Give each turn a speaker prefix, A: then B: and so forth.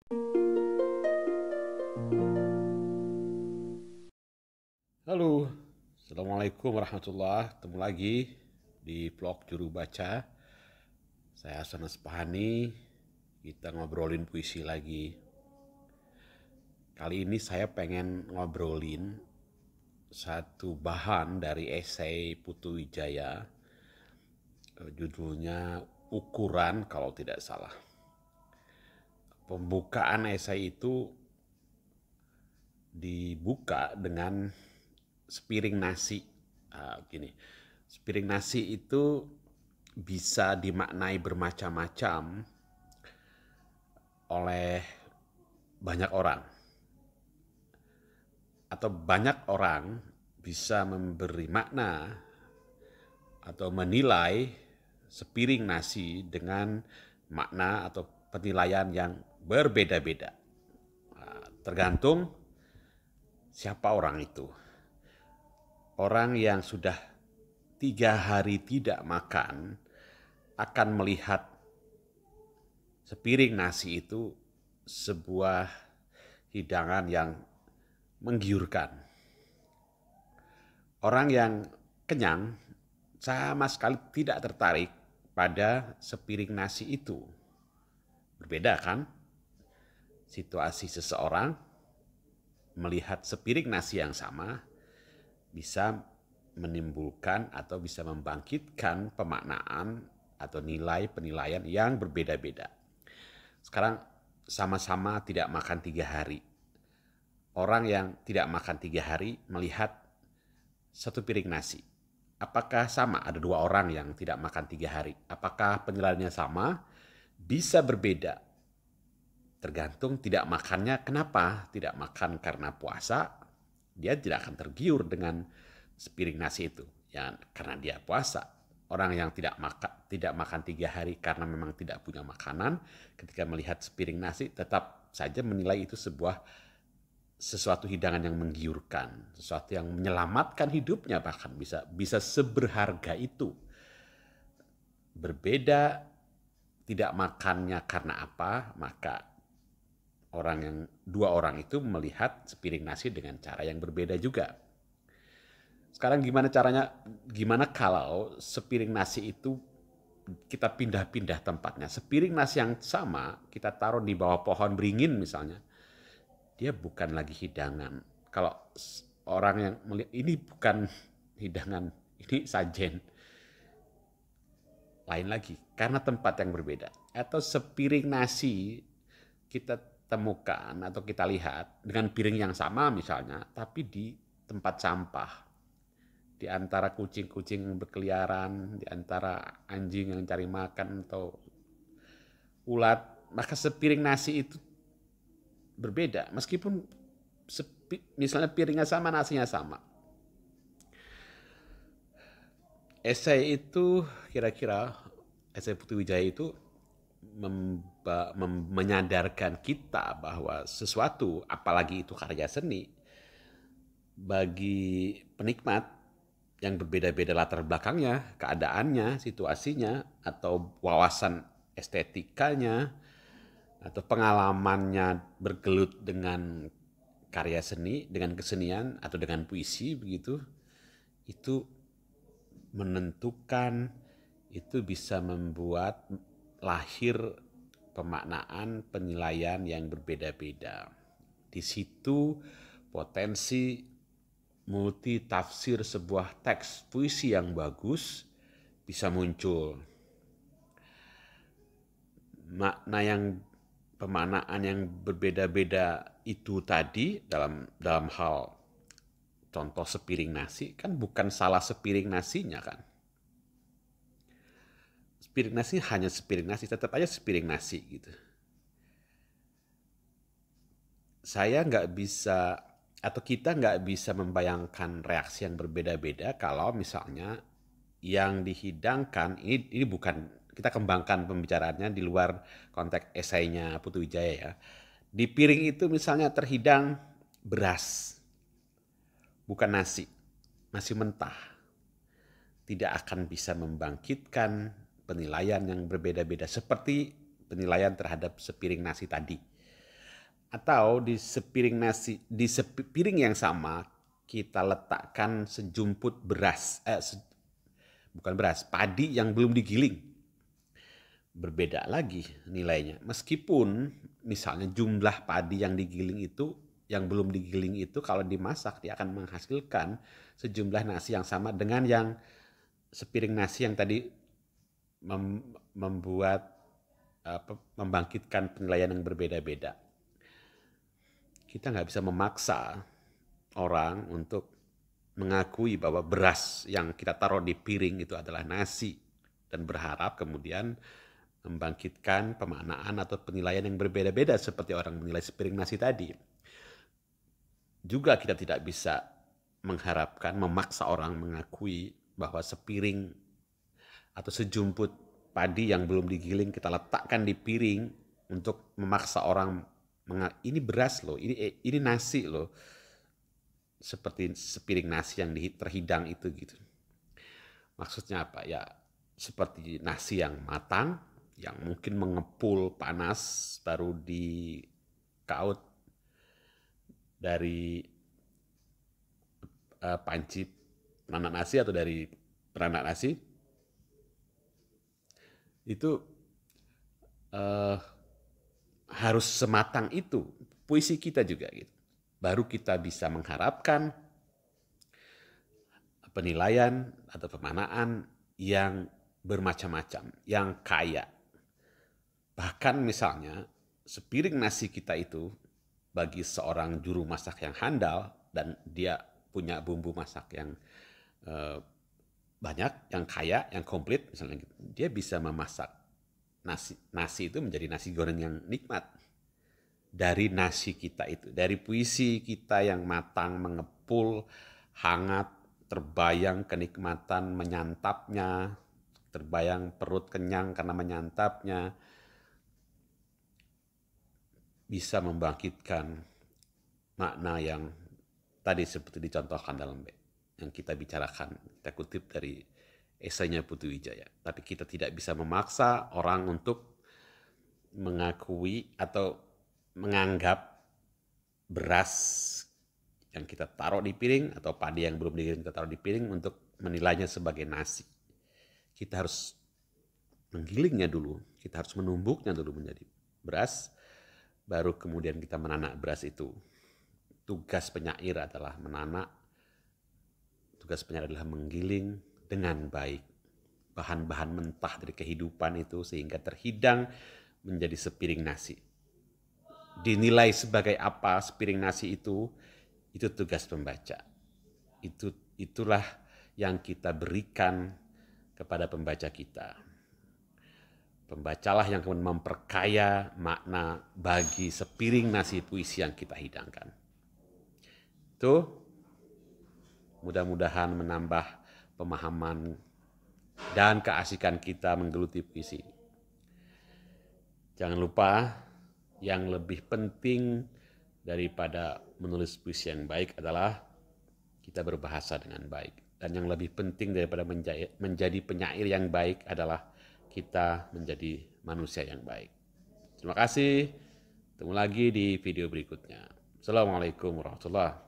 A: Halo, Assalamualaikum warahmatullahi. Ketemu lagi di vlog Juru Baca. Saya Hasan Aspahani. Kita ngobrolin puisi lagi. Kali ini saya pengen ngobrolin satu bahan dari esai Putu Wijaya. Judulnya Ukuran kalau tidak salah. Pembukaan esai itu dibuka dengan sepiring nasi. Gini, sepiring nasi itu bisa dimaknai bermacam-macam oleh banyak orang. Atau banyak orang bisa memberi makna atau menilai sepiring nasi dengan makna atau penilaian yang berbeda-beda. Tergantung siapa orang itu. Orang yang sudah 3 hari tidak makan akan melihat sepiring nasi itu sebuah hidangan yang menggiurkan. Orang yang kenyang sama sekali tidak tertarik pada sepiring nasi itu. Berbeda kan? Situasi seseorang melihat sepiring nasi yang sama bisa menimbulkan atau bisa membangkitkan pemaknaan atau nilai penilaian yang berbeda-beda. Sekarang sama-sama tidak makan 3 hari. Orang yang tidak makan 3 hari melihat satu piring nasi. Apakah sama? Ada 2 orang yang tidak makan 3 hari. Apakah penilaiannya sama? Bisa berbeda. Tergantung tidak makannya kenapa. Tidak makan karena puasa, dia tidak akan tergiur dengan sepiring nasi itu. Ya, karena dia puasa. Orang yang tidak makan 3 hari karena memang tidak punya makanan, ketika melihat sepiring nasi tetap saja menilai itu sesuatu hidangan yang menggiurkan, sesuatu yang menyelamatkan hidupnya, bahkan bisa seberharga itu. Berbeda tidak makannya karena apa, maka dua orang itu melihat sepiring nasi dengan cara yang berbeda juga. Sekarang gimana kalau sepiring nasi itu kita pindah-pindah tempatnya. Sepiring nasi yang sama kita taruh di bawah pohon beringin misalnya, dia bukan lagi hidangan. Kalau orang yang melihat ini bukan hidangan, ini sajen. Lain lagi, karena tempat yang berbeda. Atau sepiring nasi kita temukan atau kita lihat dengan piring yang sama misalnya, tapi di tempat sampah. Di antara kucing-kucing yang berkeliaran, di antara anjing yang cari makan atau ulat, maka sepiring nasi itu berbeda. Meskipun misalnya piringnya sama, nasinya sama. Esai itu kira-kira, esai Putu Wijaya itu menyadarkan kita bahwa sesuatu, apalagi itu karya seni, bagi penikmat yang berbeda-beda latar belakangnya, keadaannya, situasinya, atau wawasan estetikanya, atau pengalamannya bergelut dengan karya seni, dengan kesenian, atau dengan puisi begitu, itu menentukan, itu bisa membuat lahir pemaknaan, penilaian yang berbeda-beda. Di situ potensi multi tafsir sebuah teks puisi yang bagus bisa muncul. Pemaknaan yang berbeda-beda itu tadi dalam hal contoh sepiring nasi kan bukan salah sepiring nasinya kan. Sepiring nasi hanya sepiring nasi, tetap aja sepiring nasi gitu. Saya nggak bisa atau kita nggak bisa membayangkan reaksi yang berbeda-beda kalau misalnya yang dihidangkan ini bukan, kita kembangkan pembicaraannya di luar konteks esainya Putu Wijaya ya. Di piring itu misalnya terhidang beras, bukan nasi, nasi mentah. Tidak akan bisa membangkitkan penilaian yang berbeda-beda seperti penilaian terhadap sepiring nasi tadi. Atau di sepiring yang sama kita letakkan sejumput beras, bukan beras, padi yang belum digiling. Berbeda lagi nilainya. Meskipun misalnya jumlah padi yang digiling itu, yang belum digiling itu kalau dimasak dia akan menghasilkan sejumlah nasi yang sama dengan yang sepiring nasi yang tadi membangkitkan penilaian yang berbeda-beda. Kita nggak bisa memaksa orang untuk mengakui bahwa beras yang kita taruh di piring itu adalah nasi dan berharap kemudian membangkitkan pemaknaan atau penilaian yang berbeda-beda seperti orang menilai sepiring nasi tadi. Juga kita tidak bisa mengharapkan, memaksa orang mengakui bahwa sepiring atau sejumput padi yang belum digiling kita letakkan di piring untuk memaksa orang ini beras loh, ini nasi loh, seperti sepiring nasi yang terhidang itu gitu. Maksudnya apa ya? Seperti nasi yang matang, yang mungkin mengepul panas baru dikaut dari panci penanak nasi atau dari peranak nasi, itu harus sematang itu. Puisi kita juga gitu. Baru kita bisa mengharapkan penilaian atau pemaknaan yang bermacam-macam, yang kaya. Bahkan misalnya sepiring nasi kita itu bagi seorang juru masak yang handal dan dia punya bumbu masak yang banyak, yang kaya, yang komplit misalnya gitu. Dia bisa memasak nasi itu menjadi nasi goreng yang nikmat. Dari nasi kita itu, dari puisi kita yang matang, mengepul, hangat, terbayang kenikmatan menyantapnya, terbayang perut kenyang karena menyantapnya, bisa membangkitkan makna yang tadi seperti dicontohkan dalam yang kita bicarakan, kita kutip dari esainya Putu Wijaya. Tapi kita tidak bisa memaksa orang untuk mengakui atau menganggap beras yang kita taruh di piring atau padi yang belum digiling kita taruh di piring untuk menilainya sebagai nasi. Kita harus menggilingnya dulu, kita harus menumbuknya dulu menjadi beras, baru kemudian kita menanak beras itu. Tugas penyair adalah menanak, tugas penyair adalah menggiling dengan baik bahan-bahan mentah dari kehidupan itu sehingga terhidang menjadi sepiring nasi. Dinilai sebagai apa sepiring nasi itu tugas pembaca. Itulah yang kita berikan kepada pembaca kita. Pembacalah yang kemudian memperkaya makna bagi sepiring nasi puisi yang kita hidangkan. Itu mudah-mudahan menambah pemahaman dan keasikan kita menggeluti puisi. Jangan lupa, yang lebih penting daripada menulis puisi yang baik adalah kita berbahasa dengan baik. Dan yang lebih penting daripada menjadi penyair yang baik adalah kita menjadi manusia yang baik. Terima kasih. Ketemu lagi di video berikutnya. Assalamualaikum warahmatullahi wabarakatuh.